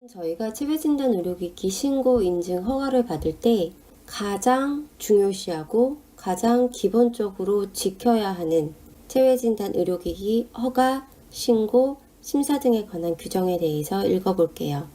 저희가 치매진단 의료기기 신고 인증 허가를 받을 때 가장 중요시하고 가장 기본적으로 지켜야 하는 치매진단 의료기기 허가, 신고, 심사 등에 관한 규정에 대해서 읽어볼게요.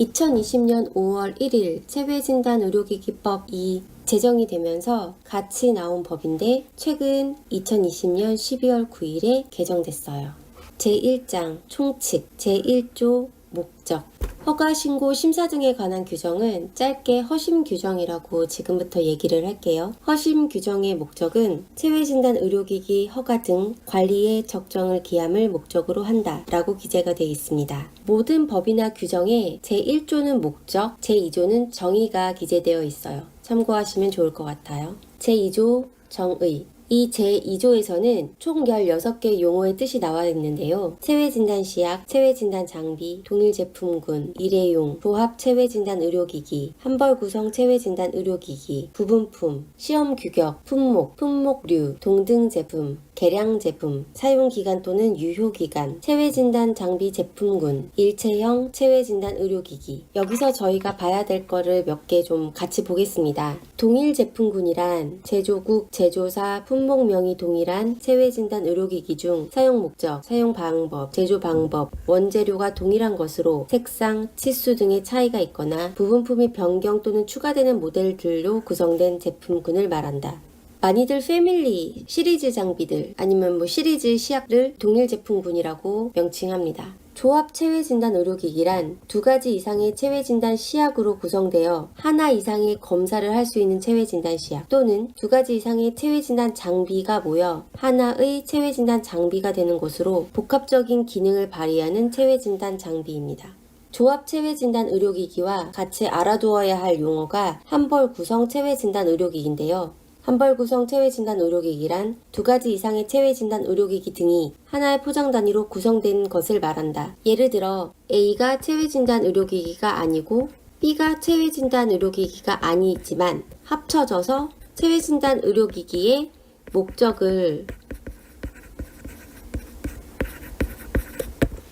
2020년 5월 1일 치매진단 의료기기법이 제정이 되면서 같이 나온 법인데 최근 2020년 12월 9일에 개정됐어요. 제1장 총칙, 제1조 목적, 허가, 신고, 심사 등에 관한 규정은 짧게 허심 규정이라고 지금부터 얘기를 할게요. 허심 규정의 목적은 치매진단 의료기기 허가 등 관리의 적정을 기함을 목적으로 한다 라고 기재가 되어 있습니다. 모든 법이나 규정에 제1조는 목적, 제2조는 정의가 기재되어 있어요. 참고하시면 좋을 것 같아요. 제2조 정의, 이 제2조에서는 총 16개 용어의 뜻이 나와 있는데요. 체외진단시약, 체외진단장비, 동일제품군, 일회용, 조합체외진단 의료기기, 한벌구성 체외진단 의료기기, 부분품, 시험규격, 품목, 품목류, 동등제품, 계량제품, 사용기간 또는 유효기간, 체외진단 장비 제품군, 일체형 체외진단 의료기기. 여기서 저희가 봐야 될 거를 몇 개 좀 같이 보겠습니다. 동일제품군이란 제조국, 제조사, 품목명이 동일한 체외진단 의료기기 중 사용 목적, 사용 방법, 제조 방법, 원재료가 동일한 것으로 색상, 치수 등의 차이가 있거나 부분품이 변경 또는 추가되는 모델들로 구성된 제품군을 말한다. 많이들 패밀리, 시리즈 장비들 아니면 시리즈 시약을 동일 제품군이라고 명칭합니다. 조합 체외진단 의료기기란 2가지 이상의 체외진단 시약으로 구성되어 하나 이상의 검사를 할 수 있는 체외진단 시약 또는 2가지 이상의 체외진단 장비가 모여 하나의 체외진단 장비가 되는 것으로 복합적인 기능을 발휘하는 체외진단 장비입니다. 조합 체외진단 의료기기와 같이 알아두어야 할 용어가 한벌 구성 체외진단 의료기기인데요. 한벌구성 체외진단 의료기기란 2가지 이상의 체외진단 의료기기 등이 하나의 포장 단위로 구성된 것을 말한다. 예를 들어 A가 체외진단 의료기기가 아니고 B가 체외진단 의료기기가 아니지만 합쳐져서 체외진단 의료기기의 목적을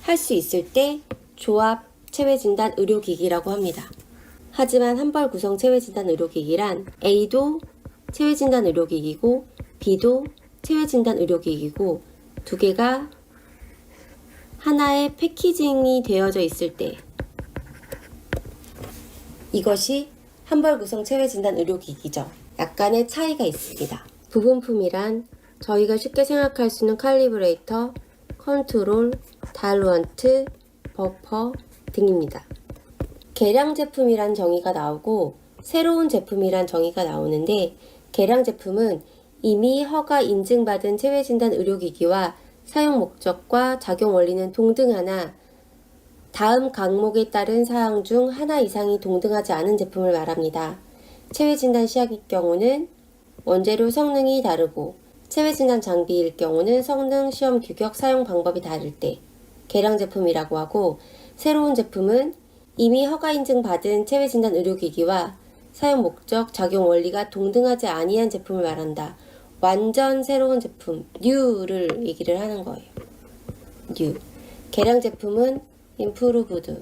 할 수 있을 때 조합 체외진단 의료기기라고 합니다. 하지만 한벌구성 체외진단 의료기기란 A도 체외진단 의료기기고 B도 체외진단 의료기기고 2개가 하나의 패키징이 되어져 있을 때 이것이 한벌구성 체외진단 의료기기죠. 약간의 차이가 있습니다. 부분품이란 저희가 쉽게 생각할 수 있는 칼리브레이터, 컨트롤, 다루언트, 버퍼 등입니다. 계량 제품이란 정의가 나오고 새로운 제품이란 정의가 나오는데 계량 제품은 이미 허가 인증받은 체외진단 의료기기와 사용 목적과 작용 원리는 동등하나 다음 항목에 따른 사항 중 하나 이상이 동등하지 않은 제품을 말합니다. 체외진단 시약일 경우는 원재료 성능이 다르고 체외진단 장비일 경우는 성능, 시험 규격, 사용 방법이 다를 때 계량 제품이라고 하고 새로운 제품은 이미 허가 인증받은 체외진단 의료기기와 사용 목적, 작용 원리가 동등하지 아니한 제품을 말한다. 완전 새로운 제품, 뉴를 얘기를 하는 거예요. 뉴. 계량 제품은 improved.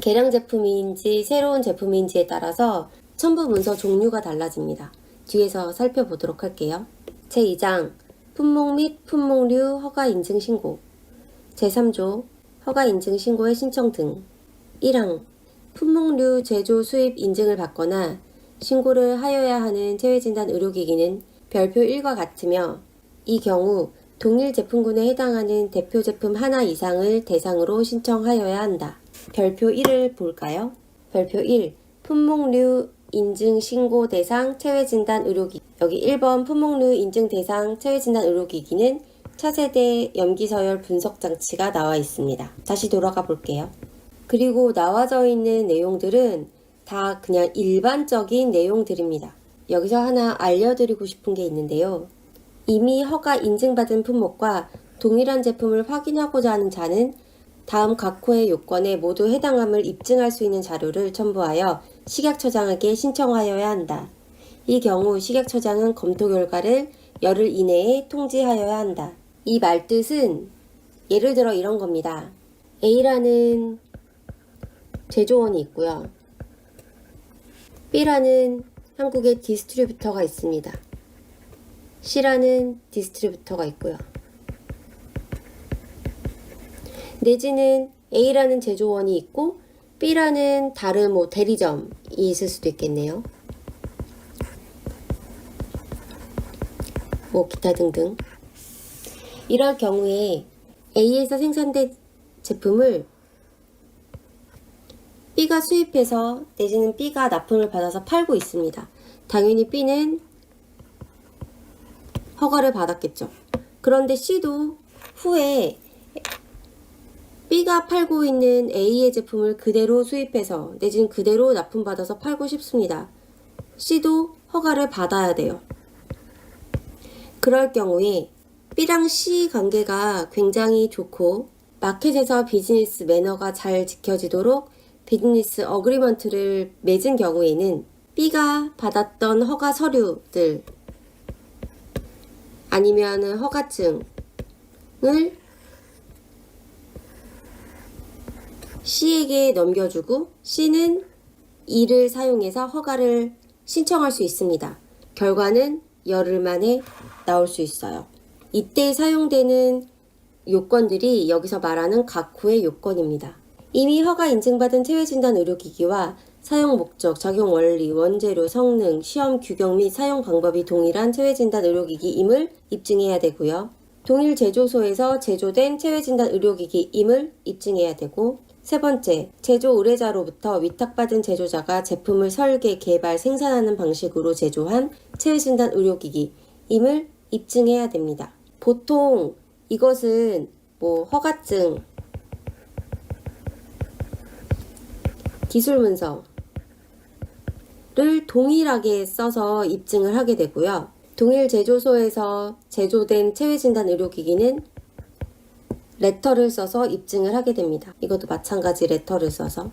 계량 제품인지 새로운 제품인지에 따라서 첨부 문서 종류가 달라집니다. 뒤에서 살펴보도록 할게요. 제2장 품목 및 품목류 허가 인증 신고. 제3조 허가 인증 신고의 신청 등. 1항 품목류 제조 수입 인증을 받거나 신고를 하여야 하는 체외진단 의료기기는 별표 1과 같으며 이 경우 동일 제품군에 해당하는 대표 제품 하나 이상을 대상으로 신청하여야 한다. 별표 1을 볼까요? 별표 1. 품목류 인증 신고 대상 체외진단 의료기기. 여기 1번 품목류 인증 대상 체외진단 의료기기는 차세대 염기서열 분석 장치가 나와 있습니다. 다시 돌아가 볼게요. 그리고 나와져 있는 내용들은 다 그냥 일반적인 내용들입니다. 여기서 하나 알려드리고 싶은 게 있는데요. 이미 허가 인증받은 품목과 동일한 제품을 확인하고자 하는 자는 다음 각 호의 요건에 모두 해당함을 입증할 수 있는 자료를 첨부하여 식약처장에게 신청하여야 한다. 이 경우 식약처장은 검토 결과를 열흘 이내에 통지하여야 한다. 이 말뜻은 예를 들어 이런 겁니다. A라는 제조원이 있고요. B라는 한국의 디스트리뷰터가 있습니다. C라는 디스트리뷰터가 있고요. 내지는 A라는 제조원이 있고 B라는 다른 대리점이 있을 수도 있겠네요. 기타 등등. 이럴 경우에 A에서 생산된 제품을 B가 수입해서 내지는 B가 납품을 받아서 팔고 있습니다. 당연히 B는 허가를 받았겠죠. 그런데 C도 후에 B가 팔고 있는 A의 제품을 그대로 수입해서 내지는 그대로 납품받아서 팔고 싶습니다. C도 허가를 받아야 돼요. 그럴 경우에 B랑 C 관계가 굉장히 좋고 마켓에서 비즈니스 매너가 잘 지켜지도록 비즈니스 어그리먼트를 맺은 경우에는 B가 받았던 허가 서류들 아니면 허가증을 C에게 넘겨주고 C는 이를 사용해서 허가를 신청할 수 있습니다. 결과는 열흘 만에 나올 수 있어요. 이때 사용되는 요건들이 여기서 말하는 각호의 요건입니다. 이미 허가 인증받은 체외진단 의료기기와 사용 목적, 작용 원리, 원재료, 성능, 시험 규격 및 사용 방법이 동일한 체외진단 의료기기임을 입증해야 되고요. 동일 제조소에서 제조된 체외진단 의료기기임을 입증해야 되고, 세 번째, 제조 의뢰자로부터 위탁받은 제조자가 제품을 설계, 개발, 생산하는 방식으로 제조한 체외진단 의료기기임을 입증해야 됩니다. 보통 이것은 허가증, 기술문서를 동일하게 써서 입증을 하게 되고요. 동일 제조소에서 제조된 체외진단 의료기기는 레터를 써서 입증을 하게 됩니다. 이것도 마찬가지 레터를 써서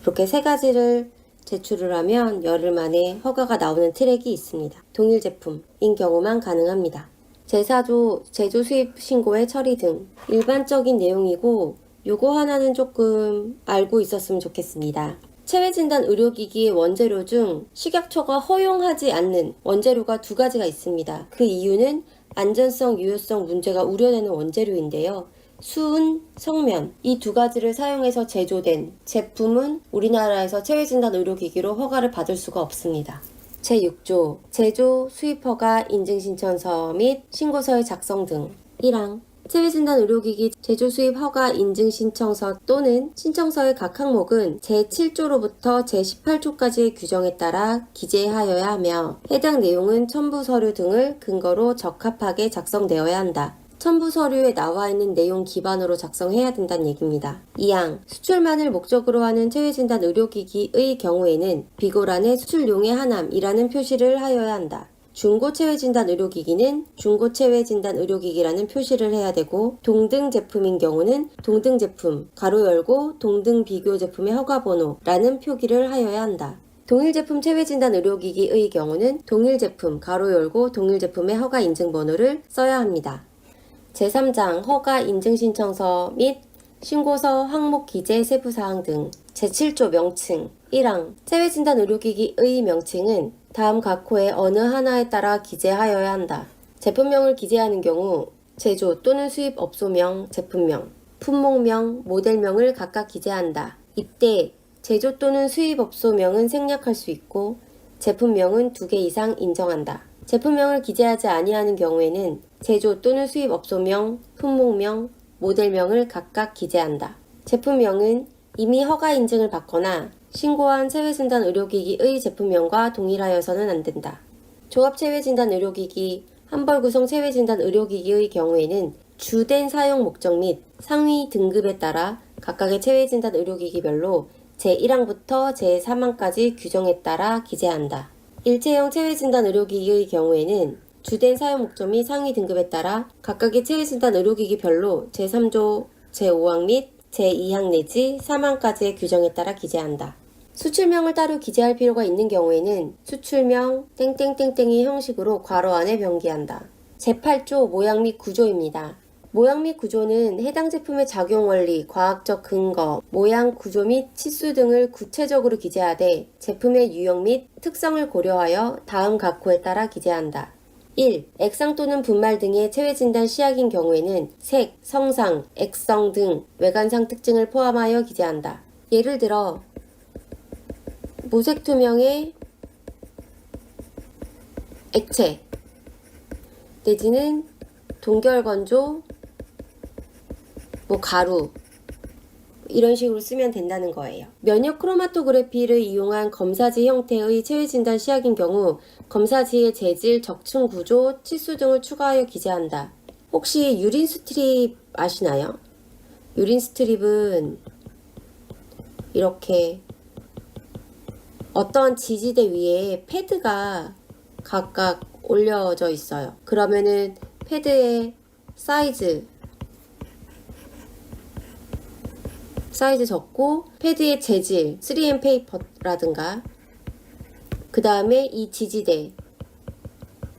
이렇게 세 가지를 제출을 하면 열흘 만에 허가가 나오는 트랙이 있습니다. 동일 제품인 경우만 가능합니다. 제4조 제조 수입 신고의 처리 등 일반적인 내용이고 요거 하나는 조금 알고 있었으면 좋겠습니다. 체외진단 의료기기의 원재료 중 식약처가 허용하지 않는 원재료가 두 가지가 있습니다. 그 이유는 안전성, 유효성 문제가 우려되는 원재료인데요. 수은, 성면 이 두 가지를 사용해서 제조된 제품은 우리나라에서 체외진단 의료기기로 허가를 받을 수가 없습니다. 제6조 제조 수입허가 인증신청서 및 신고서의 작성 등 1항 체외진단 의료기기 제조 수입 허가 인증 신청서 또는 신청서의 각 항목은 제7조로부터 제18조까지의 규정에 따라 기재하여야 하며 해당 내용은 첨부 서류 등을 근거로 적합하게 작성되어야 한다. 첨부 서류에 나와 있는 내용 기반으로 작성해야 된다는 얘기입니다. 2항 수출만을 목적으로 하는 체외진단 의료기기의 경우에는 비고란에 수출용의 하남이라는 표시를 하여야 한다. 중고체외진단 의료기기는 중고체외진단 의료기기라는 표시를 해야 되고 동등 제품인 경우는 동등 제품 가로 열고 동등 비교 제품의 허가번호라는 표기를 하여야 한다. 동일 제품 체외진단 의료기기의 경우는 동일 제품 가로 열고 동일 제품의 허가 인증번호를 써야 합니다. 제3장 허가 인증신청서 및 신고서 항목 기재 세부사항 등 제7조 명칭 1항 체외진단 의료기기의 명칭은 다음 각호의 어느 하나에 따라 기재하여야 한다. 제품명을 기재하는 경우 제조 또는 수입 업소명, 제품명, 품목명, 모델명을 각각 기재한다. 이때 제조 또는 수입 업소명은 생략할 수 있고 제품명은 2개 이상 인정한다. 제품명을 기재하지 아니하는 경우에는 제조 또는 수입 업소명, 품목명, 모델명을 각각 기재한다. 제품명은 이미 허가 인증을 받거나 신고한 체외진단 의료기기의 제품명과 동일하여서는 안 된다. 조합체외진단 의료기기, 한벌구성 체외진단 의료기기의 경우에는 주된 사용 목적 및 상위 등급에 따라 각각의 체외진단 의료기기별로 제1항부터 제3항까지 규정에 따라 기재한다. 일체형 체외진단 의료기기의 경우에는 주된 사용 목적 및 상위 등급에 따라 각각의 체외진단 의료기기별로 제3조 제5항 및 제2항 내지 3항까지의 규정에 따라 기재한다. 수출명을 따로 기재할 필요가 있는 경우에는 수출명 땡땡땡땡의 형식으로 괄호 안에 병기한다. 제8조 모양 및 구조입니다. 모양 및 구조는 해당 제품의 작용 원리, 과학적 근거, 모양, 구조 및 치수 등을 구체적으로 기재하되 제품의 유형 및 특성을 고려하여 다음 각호에 따라 기재한다. 1. 액상 또는 분말 등의 체외진단 시약인 경우에는 색, 성상, 액성 등 외관상 특징을 포함하여 기재한다. 예를 들어 무색투명의 액체 내지는 동결건조 가루 이런 식으로 쓰면 된다는 거예요. 면역 크로마토그래피를 이용한 검사지 형태의 체외진단 시약인 경우 검사지의 재질, 적층 구조, 치수 등을 추가하여 기재한다. 혹시 유린 스트립 아시나요? 유린 스트립은 이렇게 어떠한 지지대 위에 패드가 각각 올려져 있어요. 그러면은 패드의 사이즈 적고 패드의 재질 3M 페이퍼라든가 그 다음에 이 지지대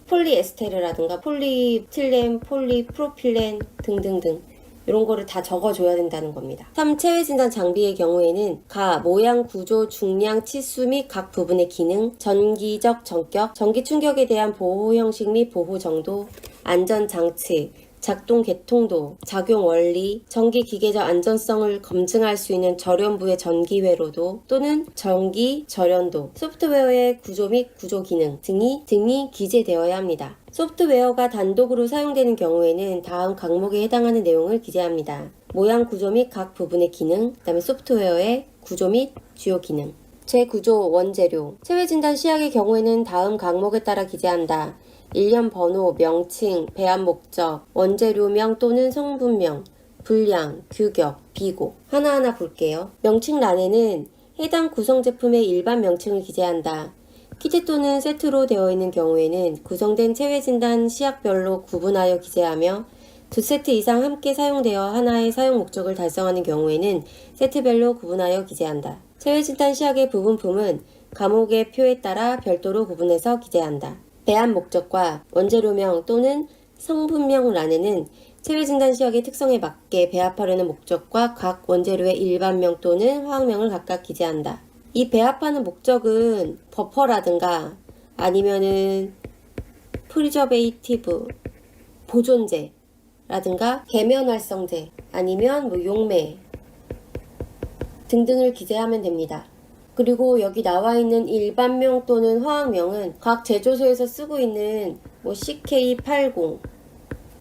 폴리에스테르라든가 폴리에틸렌, 폴리프로필렌 등등등 이런 거를 다 적어줘야 된다는 겁니다. 3. 체외진단 장비의 경우에는 모양, 구조, 중량, 치수 및 각 부분의 기능, 전기적 전격, 전기 충격에 대한 보호 형식 및 보호 정도, 안전장치, 작동 개통도, 작용 원리, 전기 기계적 안전성을 검증할 수 있는 절연부의 전기 회로도 또는 전기 절연도, 소프트웨어의 구조 및 구조 기능 등이 기재되어야 합니다. 소프트웨어가 단독으로 사용되는 경우에는 다음 각목에 해당하는 내용을 기재합니다. 모양, 구조 및 각 부분의 기능, 그 다음에 소프트웨어의 구조 및 주요 기능. 재구조, 원재료. 체외진단 시약의 경우에는 다음 각목에 따라 기재한다. 일련 번호, 명칭, 배합 목적, 원재료명 또는 성분명, 분량, 규격, 비고. 하나하나 볼게요. 명칭란에는 해당 구성 제품의 일반 명칭을 기재한다. 키트 또는 세트로 되어 있는 경우에는 구성된 체외진단 시약별로 구분하여 기재하며 2세트 이상 함께 사용되어 하나의 사용 목적을 달성하는 경우에는 세트별로 구분하여 기재한다. 체외진단 시약의 부분품은 과목의 표에 따라 별도로 구분해서 기재한다. 배합 목적과 원재료명 또는 성분명란에는 체외진단 시약의 특성에 맞게 배합하려는 목적과 각 원재료의 일반명 또는 화학명을 각각 기재한다. 이 배합하는 목적은 버퍼라든가 아니면은 프리저베이티브, 보존제라든가 계면활성제 아니면 용매 등등을 기재하면 됩니다. 그리고 여기 나와 있는 일반명 또는 화학명은 각 제조소에서 쓰고 있는 CK80,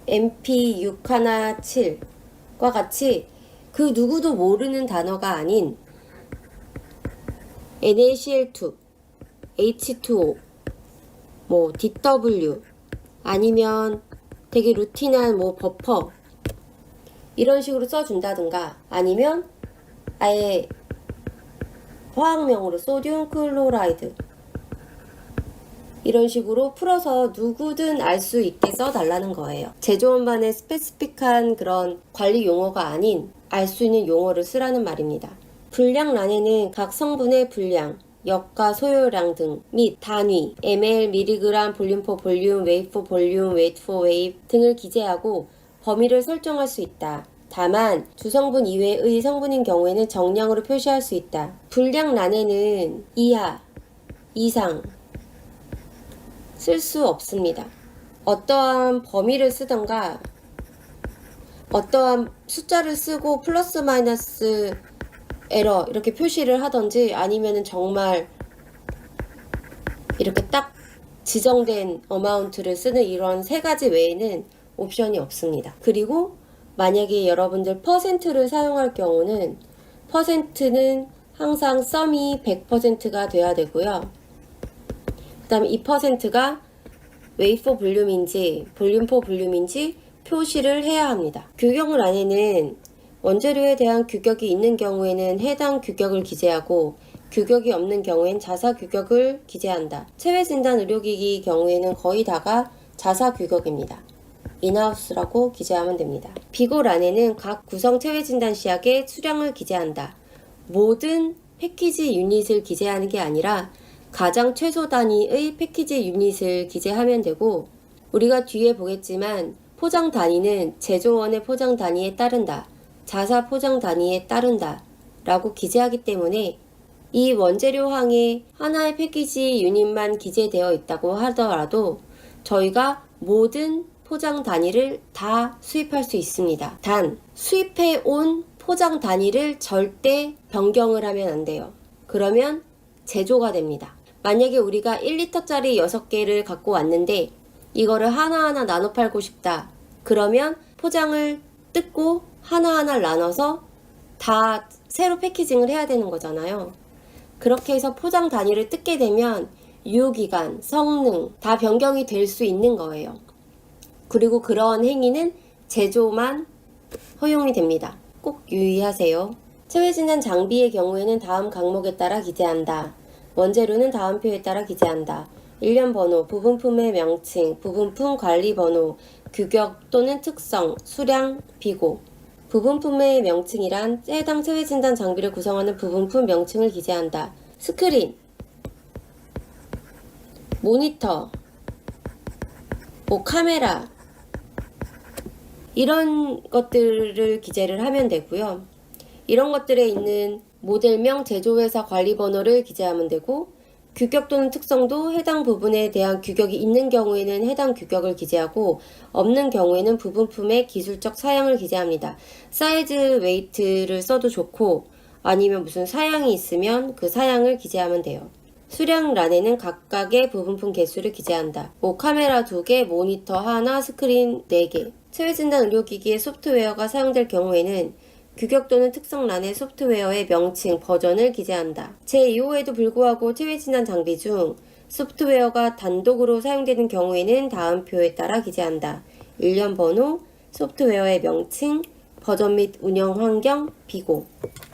MP617과 같이 그 누구도 모르는 단어가 아닌 NaCl2, H2O, DW 아니면 되게 루틴한 버퍼 이런 식으로 써준다든가 아니면 아예 화학명으로 소듐 클로라이드 이런 식으로 풀어서 누구든 알 수 있게 써달라는 거예요. 제조원반의 스페시픽한 그런 관리 용어가 아닌 알 수 있는 용어를 쓰라는 말입니다. 분량란에는 각 성분의 분량, 역과 소요량 등 및 단위, ml, mg, 볼륨 포 볼륨, 웨이트 포 볼륨, 웨이트 포 웨이트 등을 기재하고 범위를 설정할 수 있다. 다만 주성분 이외의 성분인 경우에는 정량으로 표시할 수 있다. 분량란에는 이하, 이상 쓸 수 없습니다. 어떠한 범위를 쓰던가 어떠한 숫자를 쓰고 플러스 마이너스 에러 이렇게 표시를 하던지 아니면은 정말 이렇게 딱 지정된 어마운트를 쓰는 이런 세 가지 외에는 옵션이 없습니다. 그리고 만약에 여러분들 퍼센트를 사용할 경우는 퍼센트는 항상 썸이 100%가 돼야 되고요. 그 다음에 이 퍼센트가 웨이포 볼륨인지 볼륨포 볼륨인지 표시를 해야 합니다. 규격란에는 원재료에 대한 규격이 있는 경우에는 해당 규격을 기재하고 규격이 없는 경우엔 자사 규격을 기재한다. 체외진단 의료기기 경우에는 거의 다가 자사 규격입니다. 인하우스라고 기재하면 됩니다. 비고란에는 각 구성 체외진단 시약의 수량을 기재한다. 모든 패키지 유닛을 기재하는 게 아니라 가장 최소 단위의 패키지 유닛을 기재하면 되고 우리가 뒤에 보겠지만 포장 단위는 제조원의 포장 단위에 따른다. 자사 포장 단위에 따른다. 라고 기재하기 때문에 이 원재료항에 하나의 패키지 유닛만 기재되어 있다고 하더라도 저희가 모든 포장 단위를 다 수입할 수 있습니다. 단, 수입해 온 포장 단위를 절대 변경을 하면 안 돼요. 그러면 제조가 됩니다. 만약에 우리가 1리터짜리 6개를 갖고 왔는데 이거를 하나하나 나눠 팔고 싶다. 그러면 포장을 뜯고 하나하나 나눠서 다 새로 패키징을 해야 되는 거잖아요. 그렇게 해서 포장 단위를 뜯게 되면 유효기간, 성능 다 변경이 될 수 있는 거예요. 그리고 그런 행위는 제조만 허용이 됩니다. 꼭 유의하세요. 체외진단 장비의 경우에는 다음 항목에 따라 기재한다. 원재료는 다음 표에 따라 기재한다. 일련 번호, 부분품의 명칭, 부분품 관리 번호, 규격 또는 특성, 수량, 비고. 부분품의 명칭이란 해당 체외진단 장비를 구성하는 부분품 명칭을 기재한다. 스크린, 모니터, 카메라 이런 것들을 기재를 하면 되고요. 이런 것들에 있는 모델명, 제조회사 관리번호를 기재하면 되고 규격 또는 특성도 해당 부분에 대한 규격이 있는 경우에는 해당 규격을 기재하고 없는 경우에는 부분품의 기술적 사양을 기재합니다. 사이즈, 웨이트를 써도 좋고 아니면 무슨 사양이 있으면 그 사양을 기재하면 돼요. 수량란에는 각각의 부분품 개수를 기재한다. 카메라 2개, 모니터 하나, 스크린 4개. 체외진단 의료기기의 소프트웨어가 사용될 경우에는 규격 또는 특성란에 소프트웨어의 명칭, 버전을 기재한다. 제2호에도 불구하고 체외진단 장비 중 소프트웨어가 단독으로 사용되는 경우에는 다음 표에 따라 기재한다. 일련 번호, 소프트웨어의 명칭, 버전 및 운영 환경, 비고.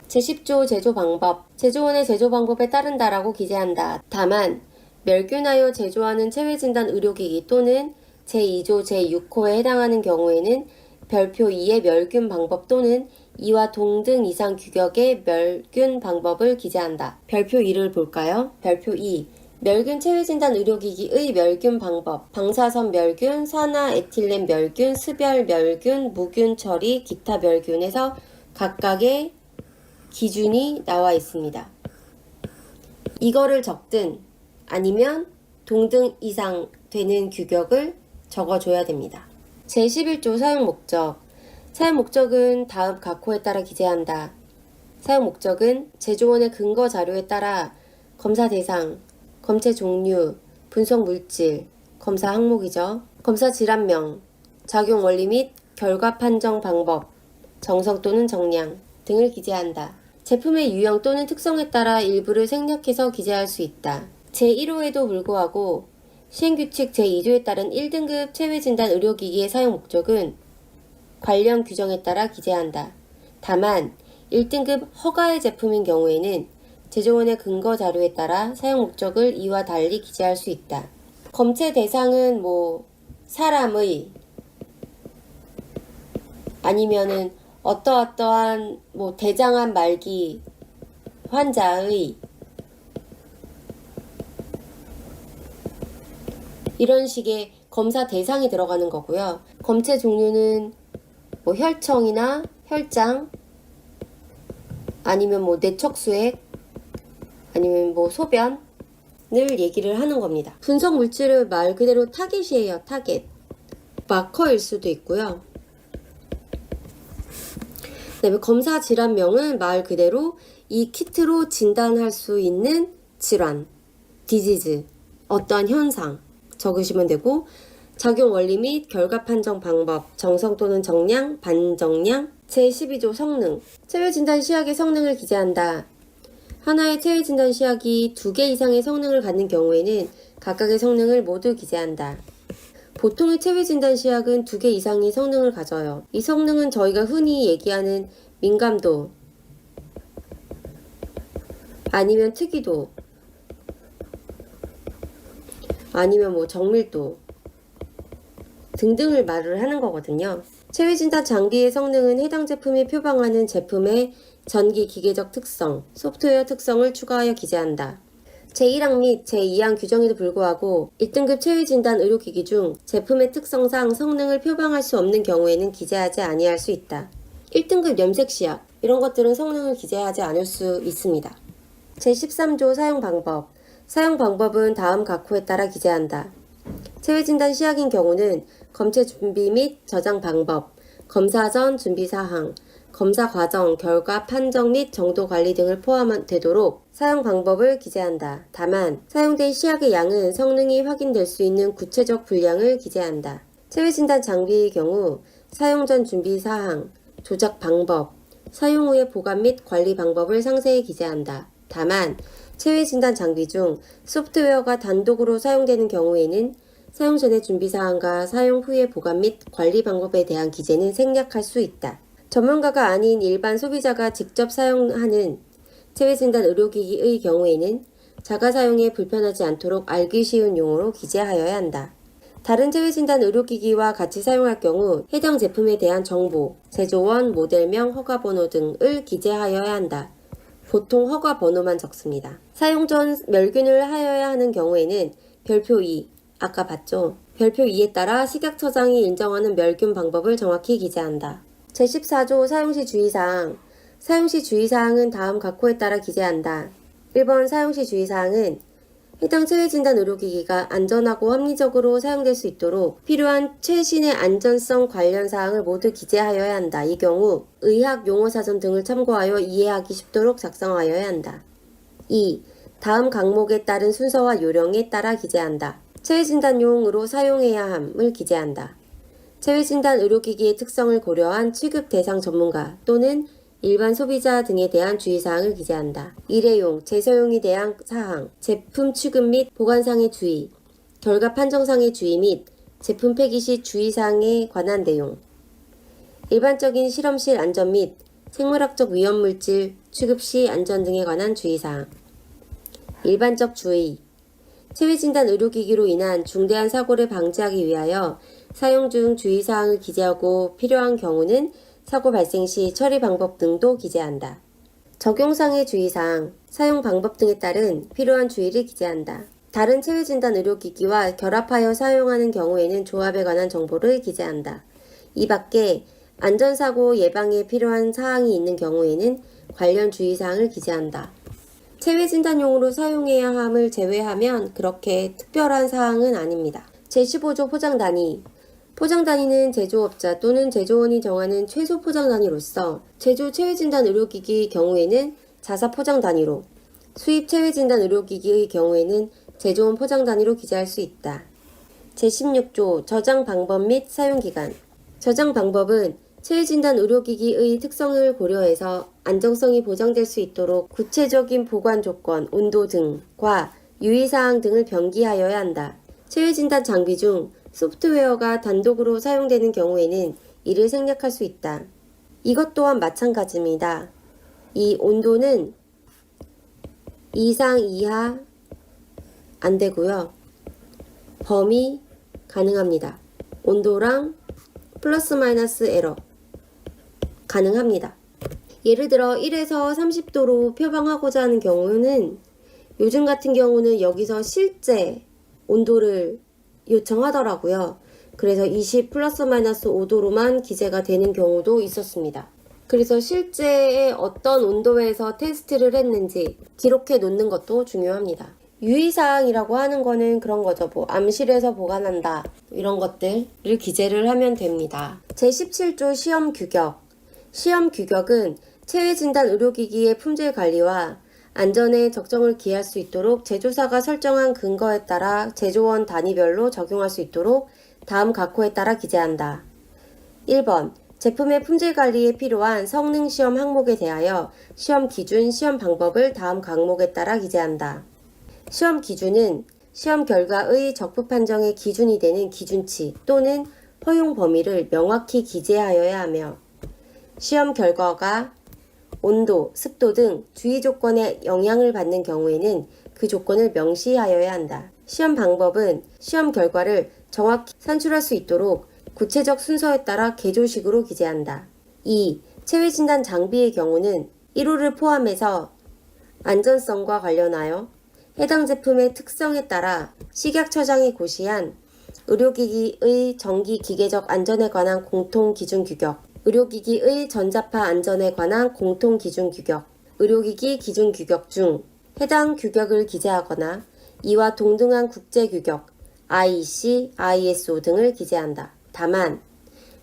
제10조 제조 방법, 제조원의 제조 방법에 따른다라고 기재한다. 다만 멸균하여 제조하는 체외진단 의료기기 또는 제2조 제6호에 해당하는 경우에는 별표 2의 멸균 방법 또는 이와 동등 이상 규격의 멸균 방법을 기재한다. 별표 2를 볼까요? 별표 2. 멸균 체외진단 의료기기의 멸균 방법. 방사선 멸균, 산화 에틸렌 멸균, 습열 멸균, 무균 처리, 기타 멸균에서 각각의 기준이 나와 있습니다. 이거를 적든 아니면 동등 이상 되는 규격을 적어줘야 됩니다. 제11조 사용 목적. 사용 목적은 다음 각호에 따라 기재한다. 사용 목적은 제조원의 근거 자료에 따라 검사 대상, 검체 종류, 분석 물질, 검사 항목이죠. 검사 질환명, 작용 원리 및 결과 판정 방법, 정성 또는 정량 등을 기재한다. 제품의 유형 또는 특성에 따라 일부를 생략해서 기재할 수 있다. 제1호에도 불구하고 시행규칙 제2조에 따른 1등급 체외진단 의료기기의 사용 목적은 관련 규정에 따라 기재한다. 다만 1등급 허가의 제품인 경우에는 제조원의 근거 자료에 따라 사용 목적을 이와 달리 기재할 수 있다. 검체 대상은 사람의 아니면은 어떠한 대장암 말기 환자의 이런 식의 검사 대상이 들어가는 거고요. 검체 종류는 혈청이나 혈장 아니면 내척수액 아니면 소변을 얘기를 하는 겁니다. 분석 물질은 말 그대로 타겟이에요. 타겟. 마커일 수도 있고요. 그다음에 검사 질환명은 말 그대로 이 키트로 진단할 수 있는 질환, 디지즈, 어떠한 현상 적으시면 되고 작용 원리 및 결과 판정 방법, 정성 또는 정량, 반정량. 제12조 성능. 체외진단 시약의 성능을 기재한다. 하나의 체외진단 시약이 2개 이상의 성능을 갖는 경우에는 각각의 성능을 모두 기재한다. 보통의 체외진단 시약은 2개 이상의 성능을 가져요. 이 성능은 저희가 흔히 얘기하는 민감도 아니면 특이도 아니면 정밀도 등등을 말을 하는 거거든요. 체외진단 장비의 성능은 해당 제품이 표방하는 제품의 전기 기계적 특성, 소프트웨어 특성을 추가하여 기재한다. 제1항 및 제2항 규정에도 불구하고 1등급 체외진단 의료기기 중 제품의 특성상 성능을 표방할 수 없는 경우에는 기재하지 아니할 수 있다. 1등급 염색시약 이런 것들은 성능을 기재하지 않을 수 있습니다. 제13조 사용방법 사용방법은 다음 각호에 따라 기재한다. 체외진단 시약인 경우는 검체 준비 및 저장 방법, 검사 전 준비 사항, 검사 과정, 결과 판정 및 정도 관리 등을 포함되도록 사용 방법을 기재한다. 다만 사용된 시약의 양은 성능이 확인될 수 있는 구체적 분량을 기재한다. 체외진단 장비의 경우 사용 전 준비 사항, 조작 방법, 사용 후의 보관 및 관리 방법을 상세히 기재한다. 다만 체외진단 장비 중 소프트웨어가 단독으로 사용되는 경우에는 사용 전의 준비 사항과 사용 후의 보관 및 관리 방법에 대한 기재는 생략할 수 있다. 전문가가 아닌 일반 소비자가 직접 사용하는 체외진단 의료기기의 경우에는 자가 사용에 불편하지 않도록 알기 쉬운 용어로 기재하여야 한다. 다른 체외진단 의료기기와 같이 사용할 경우 해당 제품에 대한 정보, 제조원, 모델명, 허가번호 등을 기재하여야 한다. 보통 허가번호만 적습니다. 사용 전 멸균을 하여야 하는 경우에는 별표 2, 아까 봤죠? 별표 2에 따라 식약처장이 인정하는 멸균 방법을 정확히 기재한다. 제14조 사용시 주의사항 사용시 주의사항은 다음 각호에 따라 기재한다. 1번 사용시 주의사항은 해당 체외진단 의료기기가 안전하고 합리적으로 사용될 수 있도록 필요한 최신의 안전성 관련 사항을 모두 기재하여야 한다. 이 경우 의학 용어사전 등을 참고하여 이해하기 쉽도록 작성하여야 한다. 2. 다음 항목에 따른 순서와 요령에 따라 기재한다. 체외진단용으로 사용해야 함을 기재한다. 체외진단 의료기기의 특성을 고려한 취급 대상 전문가 또는 일반 소비자 등에 대한 주의사항을 기재한다. 일회용, 재사용에 대한 사항, 제품 취급 및 보관상의 주의, 결과 판정상의 주의 및 제품 폐기 시 주의사항에 관한 내용, 일반적인 실험실 안전 및 생물학적 위험물질 취급 시 안전 등에 관한 주의사항, 일반적 주의, 체외진단 의료기기로 인한 중대한 사고를 방지하기 위하여 사용 중 주의사항을 기재하고 필요한 경우는 사고 발생 시 처리 방법 등도 기재한다. 적용상의 주의사항, 사용 방법 등에 따른 필요한 주의를 기재한다. 다른 체외진단 의료기기와 결합하여 사용하는 경우에는 조합에 관한 정보를 기재한다. 이 밖에 안전사고 예방에 필요한 사항이 있는 경우에는 관련 주의사항을 기재한다. 체외진단용으로 사용해야 함을 제외하면 그렇게 특별한 사항은 아닙니다. 제15조 포장단위 포장단위는 제조업자 또는 제조원이 정하는 최소 포장단위로서 제조 체외진단 의료기기의 경우에는 자사 포장단위로 수입 체외진단 의료기기의 경우에는 제조원 포장단위로 기재할 수 있다. 제16조 저장 방법 및 사용기간 저장 방법은 체외진단 의료기기의 특성을 고려해서 안정성이 보장될 수 있도록 구체적인 보관 조건, 온도 등과 유의사항 등을 병기하여야 한다. 체외진단 장비 중 소프트웨어가 단독으로 사용되는 경우에는 이를 생략할 수 있다. 이것 또한 마찬가지입니다. 이 온도는 이상 이하 안 되고요. 범위 가능합니다. 온도랑 플러스 마이너스 에러 가능합니다. 예를 들어 1에서 30도로 표방하고자 하는 경우는 요즘 같은 경우는 여기서 실제 온도를 요청하더라고요. 그래서 20 플러스 마이너스 5도로만 기재가 되는 경우도 있었습니다. 그래서 실제에 어떤 온도에서 테스트를 했는지 기록해 놓는 것도 중요합니다. 유의사항이라고 하는 거는 그런 거죠. 뭐 암실에서 보관한다 이런 것들을 기재를 하면 됩니다. 제17조 시험 규격 시험 규격은 체외진단 의료기기의 품질 관리와 안전에 적정을 기할 수 있도록 제조사가 설정한 근거에 따라 제조원 단위별로 적용할 수 있도록 다음 각호에 따라 기재한다. 1번 제품의 품질 관리에 필요한 성능 시험 항목에 대하여 시험 기준, 시험 방법을 다음 항목에 따라 기재한다. 시험 기준은 시험 결과의 적부 판정의 기준이 되는 기준치 또는 허용 범위를 명확히 기재하여야 하며 시험 결과가 온도, 습도 등 주의 조건에 영향을 받는 경우에는 그 조건을 명시하여야 한다. 시험 방법은 시험 결과를 정확히 산출할 수 있도록 구체적 순서에 따라 개조식으로 기재한다. 2. 체외진단 장비의 경우는 1호를 포함해서 안전성과 관련하여 해당 제품의 특성에 따라 식약처장이 고시한 의료기기의 정기기계적 안전에 관한 공통기준 규격, 의료기기의 전자파 안전에 관한 공통기준 규격, 의료기기 기준 규격 중 해당 규격을 기재하거나 이와 동등한 국제규격, IEC, ISO 등을 기재한다. 다만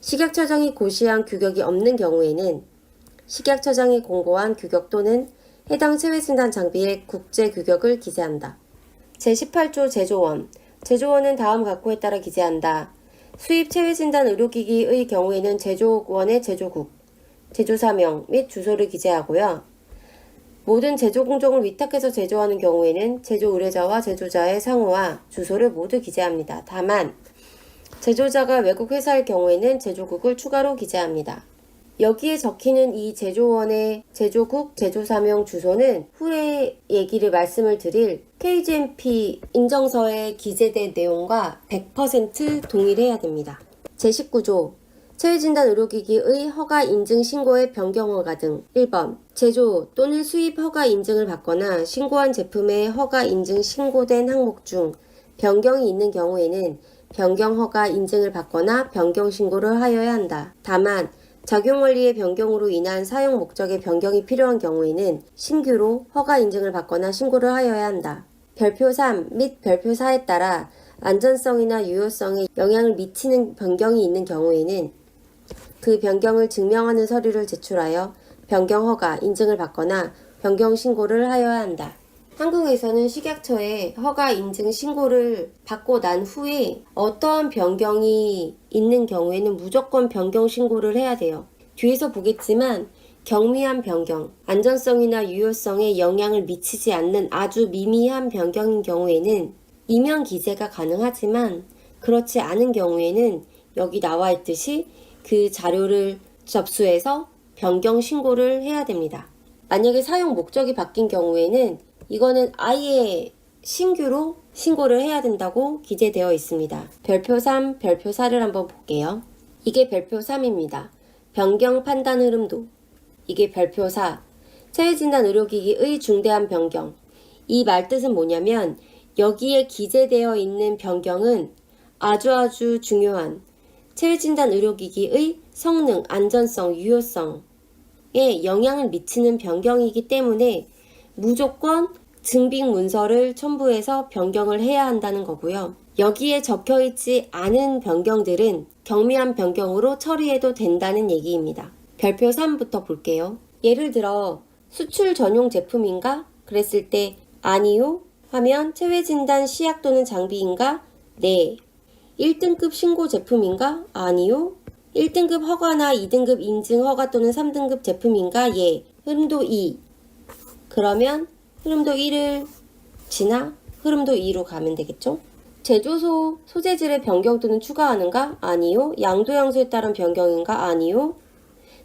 식약처장이 고시한 규격이 없는 경우에는 식약처장이 공고한 규격 또는 해당 체외진단 장비의 국제규격을 기재한다. 제18조 제조원. 제조원은 다음 각호에 따라 기재한다. 수입 체외진단 의료기기의 경우에는 제조원의 제조국, 제조사명 및 주소를 기재하고요. 모든 제조 공정을 위탁해서 제조하는 경우에는 제조 의뢰자와 제조자의 상호와 주소를 모두 기재합니다. 다만 제조자가 외국 회사일 경우에는 제조국을 추가로 기재합니다. 여기에 적히는 이 제조원의 제조국, 제조사명 주소는 후에 말씀을 드릴 KGMP 인정서에 기재된 내용과 100% 동일해야 됩니다. 제19조 체외진단 의료기기의 허가 인증 신고의 변경 허가 등 1번 제조 또는 수입 허가 인증을 받거나 신고한 제품의 허가 인증 신고된 항목 중 변경이 있는 경우에는 변경 허가 인증을 받거나 변경 신고를 하여야 한다. 다만 작용 원리의 변경으로 인한 사용 목적의 변경이 필요한 경우에는 신규로 허가 인증을 받거나 신고를 하여야 한다. 별표 3 및 별표 4에 따라 안전성이나 유효성에 영향을 미치는 변경이 있는 경우에는 그 변경을 증명하는 서류를 제출하여 변경 허가 인증을 받거나 변경 신고를 하여야 한다. 한국에서는 식약처에 허가 인증 신고를 받고 난 후에 어떠한 변경이 있는 경우에는 무조건 변경 신고를 해야 돼요. 뒤에서 보겠지만 경미한 변경, 안전성이나 유효성에 영향을 미치지 않는 아주 미미한 변경인 경우에는 이면 기재가 가능하지만 그렇지 않은 경우에는 여기 나와 있듯이 그 자료를 접수해서 변경 신고를 해야 됩니다. 만약에 사용 목적이 바뀐 경우에는 이거는 아예 신규로 신고를 해야 된다고 기재되어 있습니다. 별표 3, 별표 4를 한번 볼게요. 이게 별표 3입니다. 변경 판단 흐름도. 이게 별표 4. 체외진단 의료기기의 중대한 변경. 이 말뜻은 뭐냐면 여기에 기재되어 있는 변경은 아주 중요한 체외진단 의료기기의 성능, 안전성, 유효성에 영향을 미치는 변경이기 때문에 무조건 증빙 문서를 첨부해서 변경을 해야 한다는 거고요. 여기에 적혀있지 않은 변경들은 경미한 변경으로 처리해도 된다는 얘기입니다. 별표 3부터 볼게요. 예를 들어 수출 전용 제품인가? 그랬을 때 아니요 하면 체외진단 시약 또는 장비인가? 네. 1등급 신고 제품인가? 아니요. 1등급 허가나 2등급 인증 허가 또는 3등급 제품인가? 예. 흐름도 2. 그러면 흐름도 1을 지나 흐름도 2로 가면 되겠죠? 제조소 소재질의 변경 또는 추가하는가? 아니요. 양도양수에 따른 변경인가? 아니요.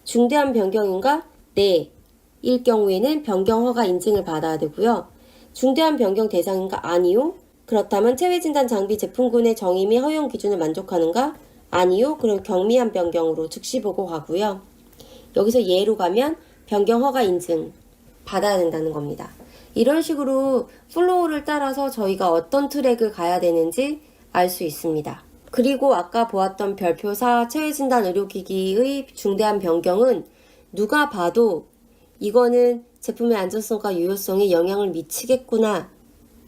중대한 변경인가? 네. 일 경우에는 변경 허가 인증을 받아야 되고요. 중대한 변경 대상인가? 아니요. 그렇다면 체외진단 장비 제품군의 정의 및 허용 기준을 만족하는가? 아니요. 그럼 경미한 변경으로 즉시 보고 가고요. 여기서 예로 가면 변경 허가 인증 받아야 된다는 겁니다. 이런 식으로 플로우를 따라서 저희가 어떤 트랙을 가야 되는지 알 수 있습니다. 그리고 아까 보았던 별표 4 체외진단 의료기기의 중대한 변경은 누가 봐도 이거는 제품의 안전성과 유효성에 영향을 미치겠구나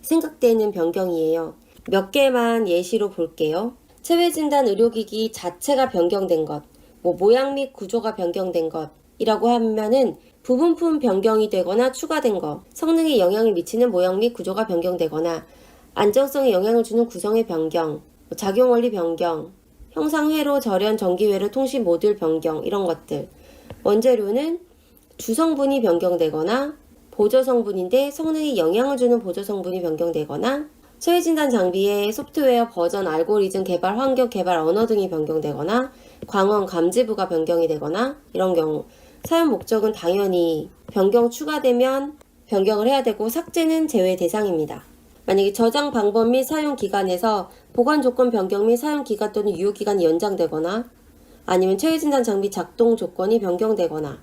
생각되는 변경이에요. 몇 개만 예시로 볼게요. 체외진단 의료기기 자체가 변경된 것, 모양 및 구조가 변경된 것이라고 하면은 부분품 변경이 되거나 추가된 것, 성능에 영향을 미치는 모양 및 구조가 변경되거나 안정성에 영향을 주는 구성의 변경, 작용원리 변경, 형상 회로, 절연, 전기 회로, 통신 모듈 변경 이런 것들. 원재료는 주성분이 변경되거나 보조성분인데 성능에 영향을 주는 보조성분이 변경되거나 체외진단 장비의 소프트웨어 버전, 알고리즘 개발, 환경 개발, 언어 등이 변경되거나 광원, 감지부가 변경이 되거나 이런 경우 사용 목적은 당연히 변경 추가되면 변경을 해야 되고 삭제는 제외 대상입니다. 만약에 저장 방법 및 사용 기간에서 보관 조건 변경 및 사용 기간 또는 유효 기간이 연장되거나 아니면 체외진단 장비 작동 조건이 변경되거나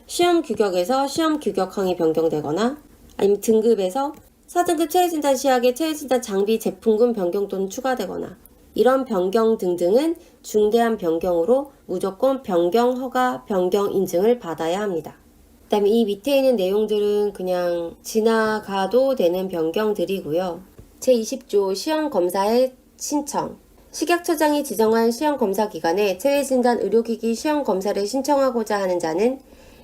시험 규격에서 시험 규격항이 변경되거나 아니면 등급에서 4등급 체외진단 시약에 체외진단 장비 제품군 변경 또는 추가되거나 이런 변경 등등은 중대한 변경으로 무조건 변경 허가, 변경 인증을 받아야 합니다. 그 다음에 이 밑에 있는 내용들은 그냥 지나가도 되는 변경들이고요. 제20조 시험검사의 신청. 식약처장이 지정한 시험검사기관에 체외진단 의료기기 시험검사를 신청하고자 하는 자는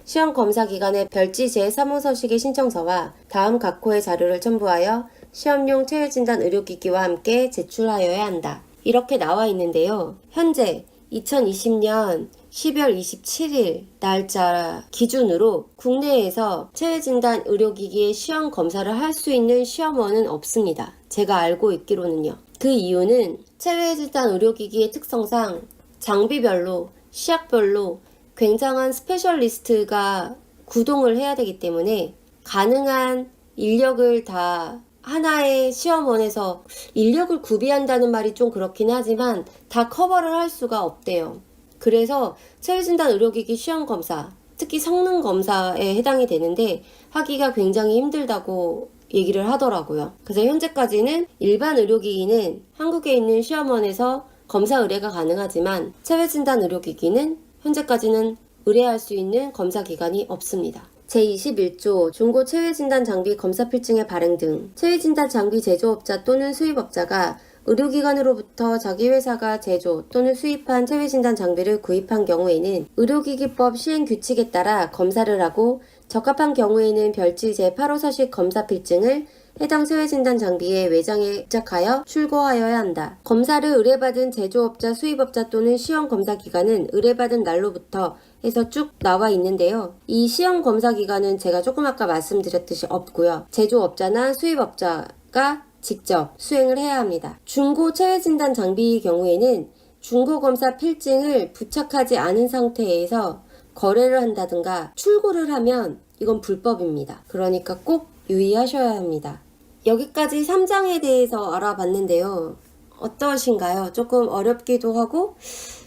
시험검사기관의 별지 제3호서식의 신청서와 다음 각호의 자료를 첨부하여 시험용 체외진단 의료기기와 함께 제출하여야 한다. 이렇게 나와 있는데요. 현재 2020년 12월 27일 날짜 기준으로 국내에서 체외진단 의료기기의 시험 검사를 할 수 있는 시험원은 없습니다. 제가 알고 있기로는요. 그 이유는 체외진단 의료기기의 특성상 장비별로, 시약별로 굉장한 스페셜리스트가 구동을 해야 되기 때문에 가능한 인력을 다 하나의 시험원에서 인력을 구비한다는 말이 좀 그렇긴 하지만 다 커버를 할 수가 없대요. 그래서 체외진단 의료기기 시험검사, 특히 성능검사에 해당이 되는데 하기가 굉장히 힘들다고 얘기를 하더라고요. 그래서 현재까지는 일반 의료기기는 한국에 있는 시험원에서 검사 의뢰가 가능하지만 체외진단 의료기기는 현재까지는 의뢰할 수 있는 검사기관이 없습니다. 제21조 중고 체외진단 장비 검사 필증의 발행 등 체외진단 장비 제조업자 또는 수입업자가 의료기관으로부터 자기 회사가 제조 또는 수입한 체외진단 장비를 구입한 경우에는 의료기기법 시행규칙에 따라 검사를 하고 적합한 경우에는 별지 제8호서식 검사 필증을 해당 체외진단 장비의 외장에 부착하여 출고하여야 한다. 검사를 의뢰받은 제조업자, 수입업자 또는 시험검사기관은 의뢰받은 날로부터 해서 쭉 나와 있는데요. 이 시험검사기관은 제가 조금 아까 말씀드렸듯이 없고요. 제조업자나 수입업자가 직접 수행을 해야 합니다. 중고 체외진단 장비의 경우에는 중고검사 필증을 부착하지 않은 상태에서 거래를 한다든가 출고를 하면 이건 불법입니다. 그러니까 꼭 유의하셔야 합니다. 여기까지 3장에 대해서 알아봤는데요. 어떠신가요? 조금 어렵기도 하고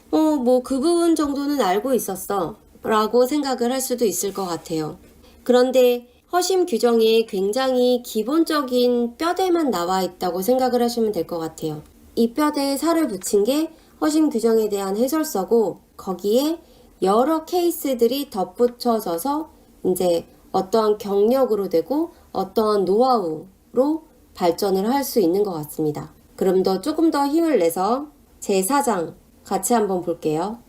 뭐 그 부분 정도는 알고 있었어 라고 생각을 할 수도 있을 것 같아요. 그런데 허심 규정에 굉장히 기본적인 뼈대만 나와 있다고 생각을 하시면 될 것 같아요. 이 뼈대에 살을 붙인 게 허심 규정에 대한 해설서고 거기에 여러 케이스들이 덧붙여져서 이제 어떠한 경력으로 되고 어떠한 노하우로 발전을 할 수 있는 것 같습니다. 그럼 조금 더 힘을 내서 제4장 같이 한번 볼게요.